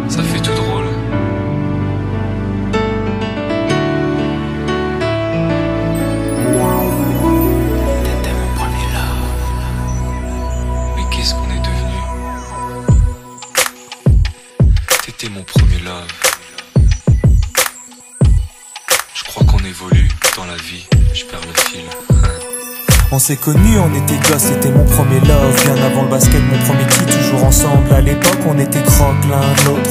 Ça fait tout drôle. T'étais mon premier love. Mais qu'est-ce qu'on est devenu? T'étais mon premier love. Je crois qu'on évolue dans la vie. Je perds le fil. On s'est connus, on était gosses, c'était mon premier love. Bien avant le basket, mon premier titre, toujours ensemble. À l'époque, on était croque l'un l'autre.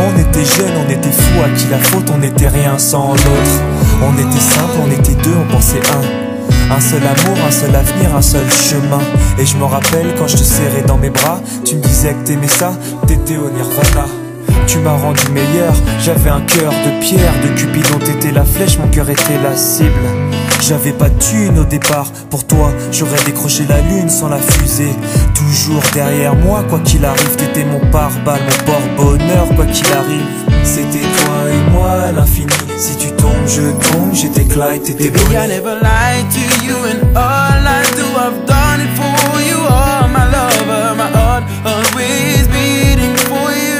On était jeunes, on était fous, à qui la faute, on n'était rien sans l'autre. On était simple, on était deux, on pensait un seul amour, un seul avenir, un seul chemin. Et je me rappelle quand je te serrais dans mes bras, tu me disais que t'aimais ça, t'étais au Nirvana. Tu m'as rendu meilleur, j'avais un cœur de pierre, de Cupidon t'étais la flèche, mon cœur était la cible. J'avais pas de thune au départ, pour toi j'aurais décroché la lune sans la fusée. Toujours derrière moi, quoi qu'il arrive, t'étais mon pare-balles, mon porte-bonheur, quoi qu'il arrive. C'était toi et moi à l'infini, si tu tombes je tombe, j'étais Clyde, t'étais Baby, I never lied to you and all I do, I've done it for you. Oh, my lover, my heart always beating for you.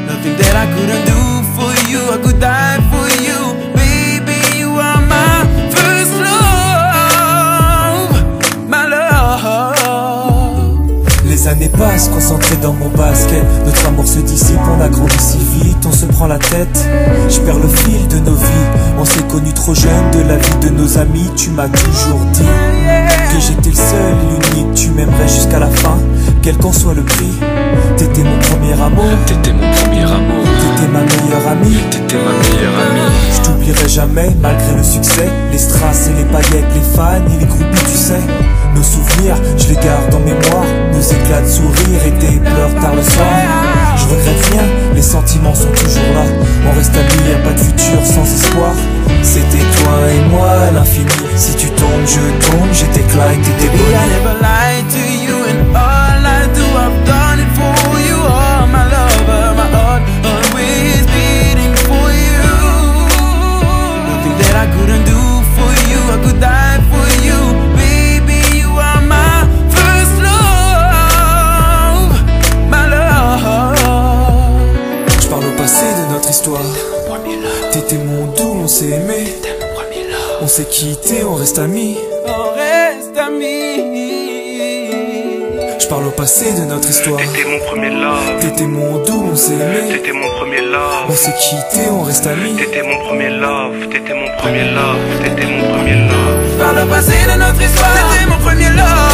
Nothing that I couldn't do for you, I could die for you. Baby, you are my first love, my love. Les années passent, concentrées dans mon basket. Notre amour se dissipe, on a grandi si vite, on se prend la tête. Je perds le fil de nos vies, on s'est connus trop jeunes. De la vie de nos amis, tu m'as toujours dit que j'étais le seul et l'unique, tu m'aimerais jusqu'à la fin, quel qu'en soit le prix. T'étais mon premier amour, T'étais mon premier amour. t'étais ma meilleure amie. T'étais ma meilleure amie. Je t'oublierai jamais, malgré le succès. Les strass et les paillettes, les fans et les groupies, tu sais. Nos souvenirs, je les garde en mémoire. Nos éclats de sourire et tes pleurs tard le soir. Je regrette rien, les sentiments sont toujours là. On reste amis, y'a pas de futur sans espoir. C'était toi et moi à l'infini. Si tu tombes, je tombe, j'étais Clyde, t'étais Baby, I Bonnie. never lied to you and all I do, I've done it for you. Oh, my lover, my heart always beating for you. Nothing that I couldn't do for you, I could die for you. Baby, you are my first love, my love. Je parle au passé de notre histoire. T'étais mon doux, on s'est aimé. On s'est quitté, on reste amis. On reste amis. Je parle au passé de notre histoire. T'étais mon premier love. T'étais mon doux, on s'est aimé. T'étais mon premier love. On s'est quitté, on reste amis. T'étais mon premier love. T'étais mon premier love. T'étais mon premier love. Par le passé de notre histoire, c'était mon premier love.